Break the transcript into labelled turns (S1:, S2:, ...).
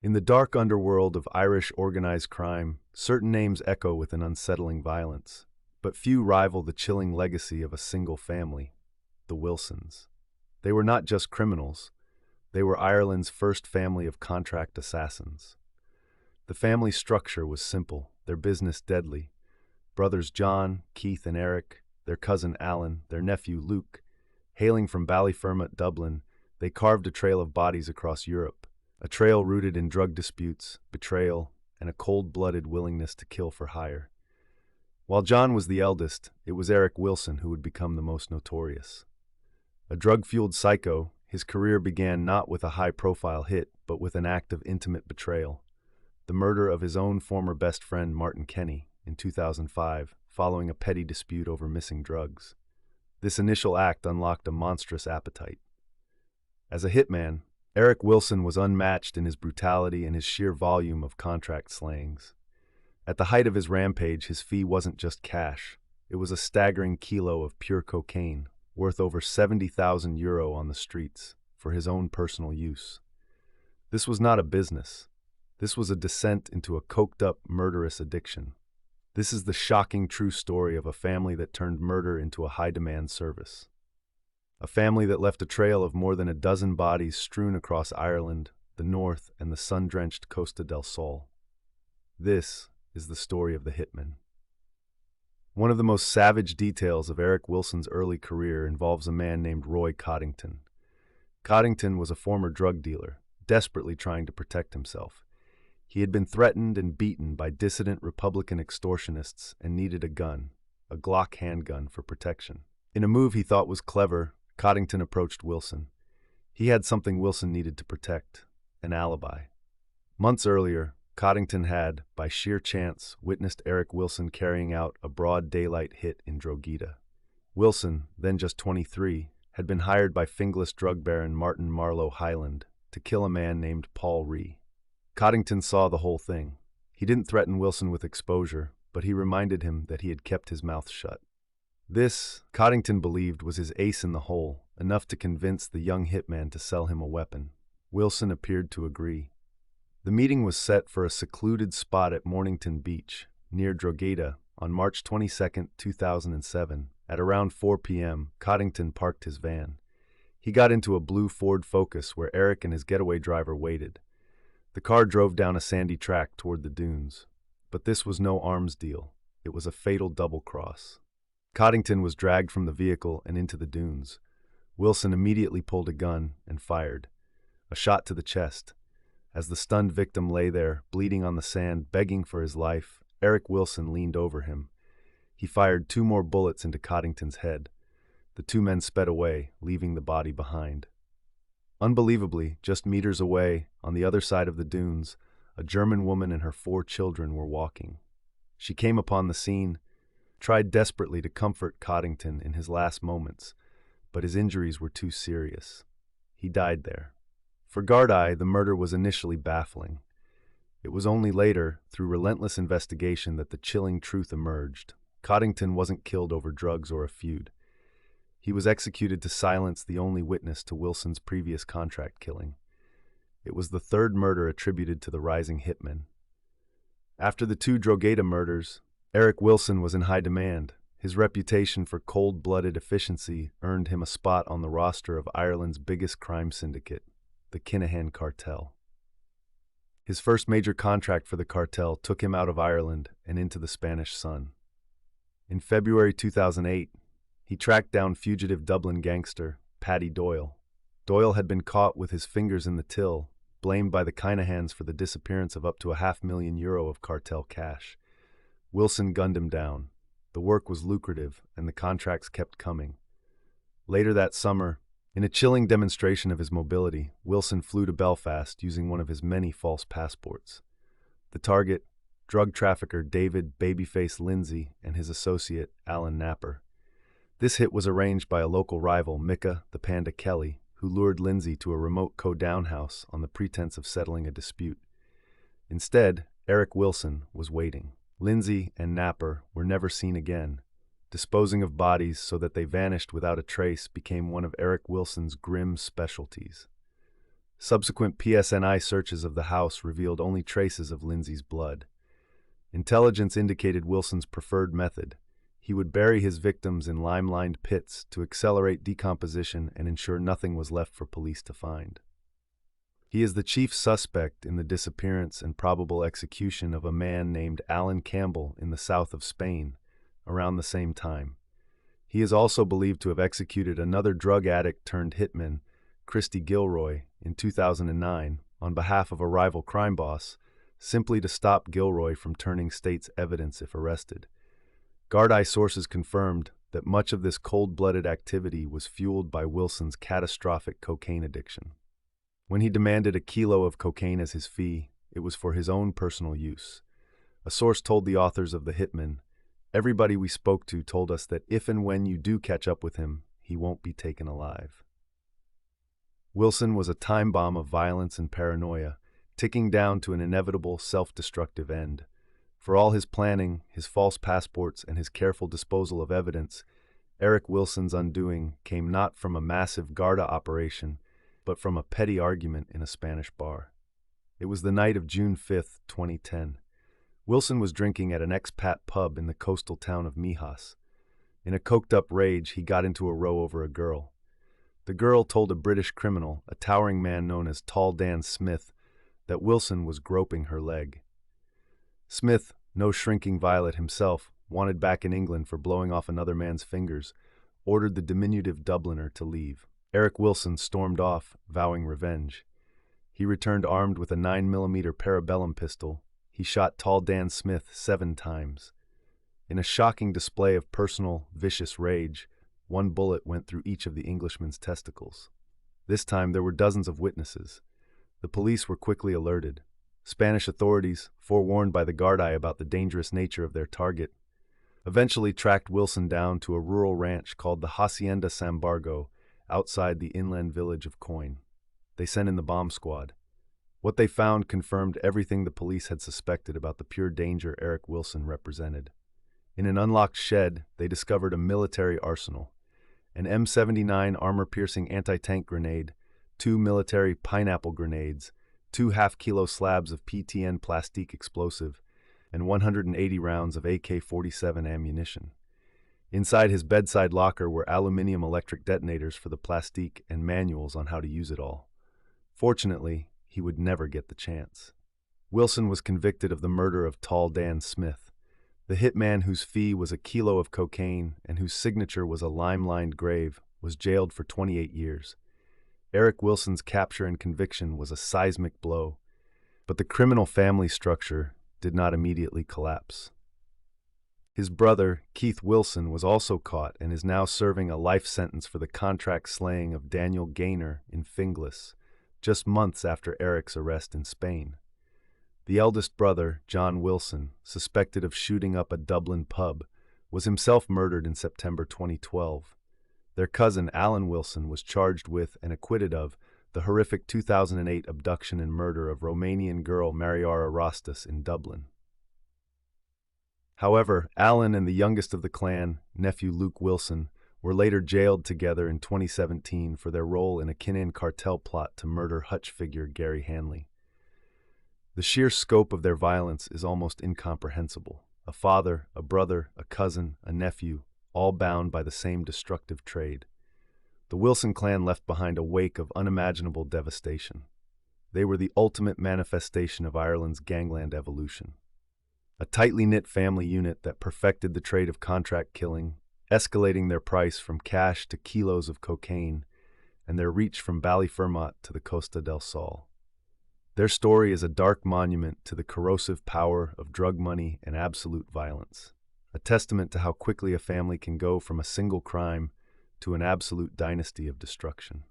S1: In the dark underworld of Irish organized crime, certain names echo with an unsettling violence, but few rival the chilling legacy of a single family, the Wilsons. They were not just criminals, they were Ireland's first family of contract assassins. The family structure was simple, their business deadly. Brothers John, Keith, and Eric, their cousin Alan, their nephew Luke, hailing from Ballyfermot, Dublin, they carved a trail of bodies across Europe, a trail rooted in drug disputes, betrayal, and a cold-blooded willingness to kill for hire. While John was the eldest, it was Eric Wilson who would become the most notorious. A drug-fueled psycho, his career began not with a high-profile hit, but with an act of intimate betrayal. The murder of his own former best friend Martin Kenny in 2005, following a petty dispute over missing drugs. This initial act unlocked a monstrous appetite. As a hitman, Eric Wilson was unmatched in his brutality and his sheer volume of contract slayings. At the height of his rampage, his fee wasn't just cash. It was a staggering kilo of pure cocaine, worth over €70,000 on the streets, for his own personal use. This was not a business. This was a descent into a coked-up, murderous addiction. This is the shocking true story of a family that turned murder into a high-demand service. A family that left a trail of more than a dozen bodies strewn across Ireland, the north, and the sun-drenched Costa del Sol. This is the story of the Hitman. One of the most savage details of Eric Wilson's early career involves a man named Roy Codington. Codington was a former drug dealer, desperately trying to protect himself. He had been threatened and beaten by dissident Republican extortionists and needed a gun, a Glock handgun, for protection. In a move he thought was clever, Codington approached Wilson. He had something Wilson needed to protect, an alibi. Months earlier, Codington had, by sheer chance, witnessed Eric Wilson carrying out a broad daylight hit in Drogheda. Wilson, then just 23, had been hired by fingless drug baron Martin Marlowe Hyland to kill a man named Paul Ree. Codington saw the whole thing. He didn't threaten Wilson with exposure, but he reminded him that he had kept his mouth shut. This, Codington believed, was his ace in the hole, enough to convince the young hitman to sell him a weapon. Wilson appeared to agree. The meeting was set for a secluded spot at Mornington Beach, near Drogheda, on March 22, 2007. At around 4 p.m., Codington parked his van. He got into a blue Ford Focus where Eric and his getaway driver waited. The car drove down a sandy track toward the dunes. But this was no arms deal. It was a fatal double-cross. Codington was dragged from the vehicle and into the dunes. Wilson immediately pulled a gun and fired. A shot to the chest. As the stunned victim lay there, bleeding on the sand, begging for his life, Eric Wilson leaned over him. He fired 2 more bullets into Codington's head. The 2 men sped away, leaving the body behind. Unbelievably, just meters away, on the other side of the dunes, a German woman and her 4 children were walking. She came upon the scene, tried desperately to comfort Codington in his last moments, but his injuries were too serious. He died there. For Gardaí, the murder was initially baffling. It was only later, through relentless investigation, that the chilling truth emerged. Codington wasn't killed over drugs or a feud. He was executed to silence the only witness to Wilson's previous contract killing. It was the 3rd murder attributed to the rising hitman. After the 2 Drogheda murders, Eric Wilson was in high demand. His reputation for cold-blooded efficiency earned him a spot on the roster of Ireland's biggest crime syndicate, the Kinahan cartel. His first major contract for the cartel took him out of Ireland and into the Spanish Sun. In February 2008, he tracked down fugitive Dublin gangster Paddy Doyle. Doyle had been caught with his fingers in the till, blamed by the Kinahans for the disappearance of up to €500,000 of cartel cash. Wilson gunned him down. The work was lucrative, and the contracts kept coming. Later that summer, in a chilling demonstration of his mobility, Wilson flew to Belfast using one of his many false passports. The target, drug trafficker David Babyface Lindsay and his associate Alan Napper. This hit was arranged by a local rival, Micah the Panda Kelly, who lured Lindsay to a remote Codington house on the pretense of settling a dispute. Instead, Eric Wilson was waiting. Lindsay and Napper were never seen again. Disposing of bodies so that they vanished without a trace became one of Eric Wilson's grim specialties. Subsequent PSNI searches of the house revealed only traces of Lindsay's blood. Intelligence indicated Wilson's preferred method. He would bury his victims in lime-lined pits to accelerate decomposition and ensure nothing was left for police to find. He is the chief suspect in the disappearance and probable execution of a man named Alan Campbell in the south of Spain, around the same time. He is also believed to have executed another drug addict turned hitman, Christy Gilroy, in 2009 on behalf of a rival crime boss, simply to stop Gilroy from turning state's evidence if arrested. Guard-eye sources confirmed that much of this cold-blooded activity was fueled by Wilson's catastrophic cocaine addiction. When he demanded a kilo of cocaine as his fee, it was for his own personal use. A source told the authors of The Hitman, "Everybody we spoke to told us that if and when you do catch up with him, he won't be taken alive." Wilson was a time bomb of violence and paranoia, ticking down to an inevitable self-destructive end. For all his planning, his false passports, and his careful disposal of evidence, Eric Wilson's undoing came not from a massive Garda operation, but from a petty argument in a Spanish bar. It was the night of June 5, 2010. Wilson was drinking at an expat pub in the coastal town of Mijas. In a coked-up rage, he got into a row over a girl. The girl told a British criminal, a towering man known as Tall Dan Smith, that Wilson was groping her leg. Smith, no shrinking violet himself, wanted back in England for blowing off another man's fingers, ordered the diminutive Dubliner to leave. Eric Wilson stormed off, vowing revenge. He returned armed with a 9mm Parabellum pistol. He shot Tall Dan Smith 7 times. In a shocking display of personal, vicious rage, one bullet went through each of the Englishman's testicles. This time there were dozens of witnesses. The police were quickly alerted. Spanish authorities, forewarned by the Guard-eye about the dangerous nature of their target, eventually tracked Wilson down to a rural ranch called the Hacienda San Bargo, outside the inland village of Coin. They sent in the bomb squad. What they found confirmed everything the police had suspected about the pure danger Eric Wilson represented. In an unlocked shed, they discovered a military arsenal. An M79 armor-piercing anti-tank grenade, 2 military pineapple grenades, 2 half-kilo slabs of PTN plastique explosive, and 180 rounds of AK-47 ammunition. Inside his bedside locker were aluminium electric detonators for the plastique and manuals on how to use it all. Fortunately, he would never get the chance. Wilson was convicted of the murder of Tall Dan Smith, the hitman whose fee was a kilo of cocaine and whose signature was a lime-lined grave, was jailed for 28 years. Eric Wilson's capture and conviction was a seismic blow, but the criminal family structure did not immediately collapse. His brother, Keith Wilson, was also caught and is now serving a life sentence for the contract slaying of Daniel Gaynor in Finglas, just months after Eric's arrest in Spain. The eldest brother, John Wilson, suspected of shooting up a Dublin pub, was himself murdered in September 2012. Their cousin, Alan Wilson, was charged with and acquitted of the horrific 2008 abduction and murder of Romanian girl Mariara Rostas in Dublin. However, Alan and the youngest of the clan, nephew Luke Wilson, were later jailed together in 2017 for their role in a Kinnan cartel plot to murder Hutch figure Gary Hanley. The sheer scope of their violence is almost incomprehensible. A father, a brother, a cousin, a nephew, all bound by the same destructive trade. The Wilson clan left behind a wake of unimaginable devastation. They were the ultimate manifestation of Ireland's gangland evolution. A tightly knit family unit that perfected the trade of contract killing, escalating their price from cash to kilos of cocaine, and their reach from Ballyfermot to the Costa del Sol. Their story is a dark monument to the corrosive power of drug money and absolute violence, a testament to how quickly a family can go from a single crime to an absolute dynasty of destruction.